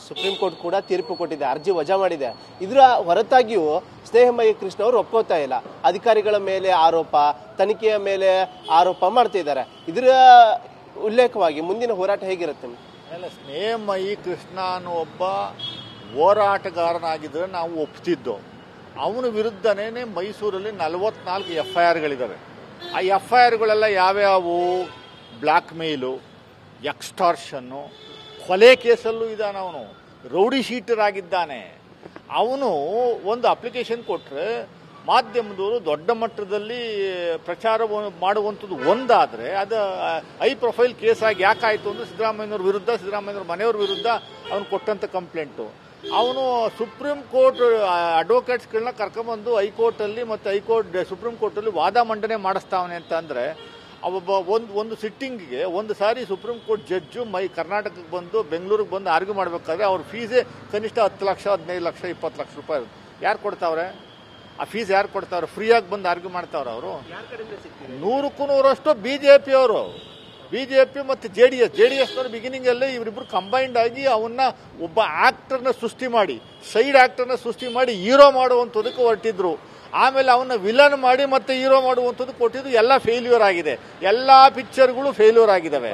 Supreme court ಕೂಡ ತೀರ್ಪು ಕೊಟ್ಟಿದೆ, ಅರ್ಜಿ ವಜಾ ಮಾಡಿದೆ. ಇದರ ಹೊರತಾಗಿಯೂ ಸ್ನೇಹಮಯಿ ಕೃಷ್ಣ ಅವರು ಒಪ್ಕೋತಾ ಇಲ್ಲ. ಅಧಿಕಾರಿಗಳ ಮೇಲೆ ಆರೋಪ, ತನಿಖೆಯ ಮೇಲೆ ಆರೋಪ ಮಾಡ್ತಿದ್ದಾರೆ. ಇದರ ಉಲ್ಲೇಖವಾಗಿ ಮುಂದಿನ ಹೋರಾಟ ಹೇಗಿರುತ್ತೆ? ಸ್ನೇಹಮಯಿ ಕೃಷ್ಣ ಅನ್ನೋ ಒಬ್ಬ ಹೋರಾಟಗಾರನಾಗಿದ್ದರೆ ನಾವು ಒಪ್ತಿದ್ದೋ. ಅವನ ವಿರುದ್ಧನೇ ಮೈಸೂರಲ್ಲಿ 44 FIRಗಳಿದ್ದಾವೆ. ಆ FIRಗಳೆಲ್ಲ ಯಾವ್ಯಾವು? ಬ್ಲ್ಯಾಕ್ ಮೇಲು, ಎಕ್ಸ್ಟಾರ್ಷನ್ನು, ಕೊಲೆ ಕೇಸಲ್ಲೂ ಇದ್ದಾನೆ. ಅವನು ರೌಡಿ ಶೀಟರ್ ಆಗಿದ್ದಾನೆ. ಅವನು ಒಂದು ಅಪ್ಲಿಕೇಶನ್ ಕೊಟ್ಟರೆ ಮಾಧ್ಯಮದವರು ದೊಡ್ಡ ಮಟ್ಟದಲ್ಲಿ ಪ್ರಚಾರ ಮಾಡುವಂಥದ್ದು ಒಂದಾದರೆ ಅದು ಹೈ ಪ್ರೊಫೈಲ್ ಕೇಸ್ ಆಗಿ ಯಾಕಾಯಿತು ಅಂದರೆ ಸಿದ್ದರಾಮಯ್ಯನವ್ರ ವಿರುದ್ಧ, ಸಿದ್ದರಾಮಯ್ಯನವ್ರ ಮನೆಯವ್ರ ವಿರುದ್ಧ ಅವನು ಕೊಟ್ಟಂಥ ಕಂಪ್ಲೇಂಟು. ಅವನು ಸುಪ್ರೀಂ ಕೋರ್ಟ್ ಅಡ್ವೊಕೇಟ್ಸ್ಗಳನ್ನ ಕರ್ಕೊಂಬಂದು ಹೈಕೋರ್ಟಲ್ಲಿ ಮತ್ತು ಸುಪ್ರೀಂ ಕೋರ್ಟಲ್ಲಿ ವಾದ ಮಂಡನೆ ಮಾಡಿಸ್ತಾವನೆ ಅಂತ ಅಂದರೆ ಒಬ್ಬ ಒಂದು ಸಿಟ್ಟಿಂಗಿಗೆ ಒಂದು ಸಾರಿ ಸುಪ್ರೀಂ ಕೋರ್ಟ್ ಜಡ್ಜು ಕರ್ನಾಟಕಕ್ಕೆ ಬಂದು ಬೆಂಗಳೂರಿಗೆ ಬಂದು ಆರ್ಗ್ಯೂ ಮಾಡಬೇಕಾದ್ರೆ ಅವ್ರ ಫೀಸೇ ಕನಿಷ್ಠ 10 ಲಕ್ಷ, 15 ಲಕ್ಷ, 20 ಲಕ್ಷ ರೂಪಾಯಿ. ಯಾರು ಕೊಡ್ತಾವ್ರೆ ಆ ಫೀಸ್? ಯಾರು ಕೊಡ್ತಾವ್ರೆ? ಫ್ರೀಯಾಗಿ ಬಂದು ಆರ್ಗ್ಯೂ ಮಾಡ್ತಾವ್ರೆ ಅವರು. 100ಕ್ಕೂ 100ರಷ್ಟು BJP ಅವರು, BJP ಮತ್ತು JDS ಬಿಗಿನಿಂಗಲ್ಲೇ ಇವರಿಬ್ಬರು ಕಂಬೈಂಡ್ ಆಗಿ ಅವನ್ನ ಒಬ್ಬ ಆಕ್ಟರ್ನ ಸೃಷ್ಟಿ ಮಾಡಿ, ಸೈಡ್ ಆಕ್ಟರ್ನ ಸೃಷ್ಟಿ ಮಾಡಿ ಹೀರೋ ಮಾಡುವಂಥದಕ್ಕೆ ಹೊರಟಿದ್ರು. ಆಮೇಲೆ ಅವನ್ನ ವಿಲನ್ ಮಾಡಿ ಮತ್ತೆ ಹೀರೋ ಮಾಡುವಂಥದ್ದು ಕೊಟ್ಟಿದ್ದು. ಎಲ್ಲ ಫೇಲ್ಯೂರ್ ಆಗಿದೆ. ಎಲ್ಲ ಪಿಕ್ಚರ್ಗಳು ಫೇಲ್ಯೂರ್ ಆಗಿದ್ದಾವೆ.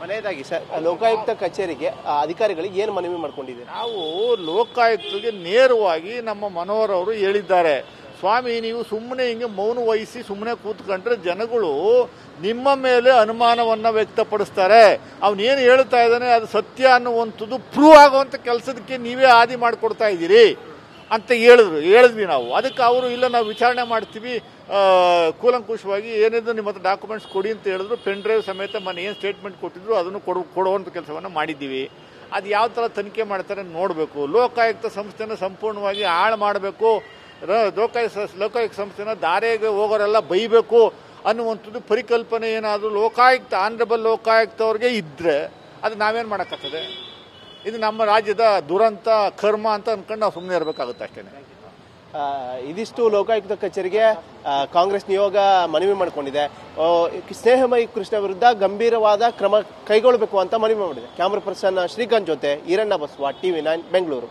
ಮನೆಯದಾಗಿ ಸರ್, ಲೋಕಾಯುಕ್ತ ಕಚೇರಿಗೆ ಅಧಿಕಾರಿಗಳಿಗೆ ಏನು ಮನವಿ ಮಾಡ್ಕೊಂಡಿದ್ದೀವಿ? ನಾವು ಲೋಕಾಯುಕ್ತರಿಗೆ ನೇರವಾಗಿ ನಮ್ಮ ಮನೋಹರ್ ಅವರು ಹೇಳಿದ್ದಾರೆ, ಸ್ವಾಮಿ ನೀವು ಸುಮ್ಮನೆ ಹಿಂಗೆ ಮೌನ ವಹಿಸಿ ಸುಮ್ಮನೆ ಕೂತ್ಕೊಂಡ್ರೆ ಜನಗಳು ನಿಮ್ಮ ಮೇಲೆ ಅನುಮಾನವನ್ನು ವ್ಯಕ್ತಪಡಿಸ್ತಾರೆ. ಅವನೇನು ಹೇಳ್ತಾ ಇದ್ದಾನೆ ಅದು ಸತ್ಯ ಅನ್ನುವಂಥದ್ದು ಪ್ರೂವ್ ಆಗುವಂಥ ಕೆಲಸದಕ್ಕೆ ನೀವೇ ಆದಿ ಮಾಡಿಕೊಡ್ತಾ ಇದ್ದೀರಿ ಅಂತ ಹೇಳಿದ್ವಿ ನಾವು. ಅದಕ್ಕೆ ಅವರು ಇಲ್ಲ ನಾವು ವಿಚಾರಣೆ ಮಾಡ್ತೀವಿ ಕೂಲಂಕುಷವಾಗಿ, ಏನಿದ್ರು ನಿಮ್ಮ ಹತ್ರ ಡಾಕ್ಯುಮೆಂಟ್ಸ್ ಕೊಡಿ ಅಂತ ಹೇಳಿದ್ರು. ಪೆನ್ ಡ್ರೈವ್ ಸಮೇತ ಮೊನ್ನೆ ಏನು ಸ್ಟೇಟ್ಮೆಂಟ್ ಕೊಟ್ಟಿದ್ರು ಅದನ್ನು ಕೊಡುವಂಥ ಕೆಲಸವನ್ನು ಮಾಡಿದ್ದೀವಿ. ಅದು ಯಾವ ಥರ ತನಿಖೆ ಮಾಡ್ತಾರೆ ನೋಡಬೇಕು. ಲೋಕಾಯುಕ್ತ ಸಂಸ್ಥೆನ ಸಂಪೂರ್ಣವಾಗಿ ಹಾಳು ಮಾಡಬೇಕು, ಲೋಕಾಯುಕ್ತ ಸಂಸ್ಥೆನ ದಾರಿಗೆ ಹೋಗೋರೆಲ್ಲ ಬೈಬೇಕು ಅನ್ನುವಂಥದ್ದು ಪರಿಕಲ್ಪನೆ ಏನಾದರೂ ಲೋಕಾಯುಕ್ತ ಆನರಬಲ್ ಲೋಕಾಯುಕ್ತ ಅವ್ರಿಗೆ ಇದ್ದರೆ ಅದು ನಾವೇನು ಮಾಡೋಕ್ಕಾಗ್ತದೆ? ಇದು ನಮ್ಮ ರಾಜ್ಯದ ದುರಂತ ಕರ್ಮ ಅಂತ ಅಂದ್ಕೊಂಡು ನಾವು ಸುಮ್ಮನೆ ಇರಬೇಕಾಗುತ್ತೆ ಅಷ್ಟೇ. ಇದಿಷ್ಟು ಲೋಕಾಯುಕ್ತ ಕಚೇರಿಗೆ ಕಾಂಗ್ರೆಸ್ ನಿಯೋಗ ಮನವಿ ಮಾಡಿಕೊಂಡಿದೆ. ಸ್ನೇಹಮಯಿ ಕೃಷ್ಣ ವಿರುದ್ಧ ಗಂಭೀರವಾದ ಕ್ರಮ ಕೈಗೊಳ್ಳಬೇಕು ಅಂತ ಮನವಿ ಮಾಡಿದೆ. ಕ್ಯಾಮರಾ ಪರ್ಸನ್ ಶ್ರೀಕಾಂತ್ ಜೊತೆ ಈರಣ್ಣ ಬಸವ, TV9 ಬೆಂಗಳೂರು.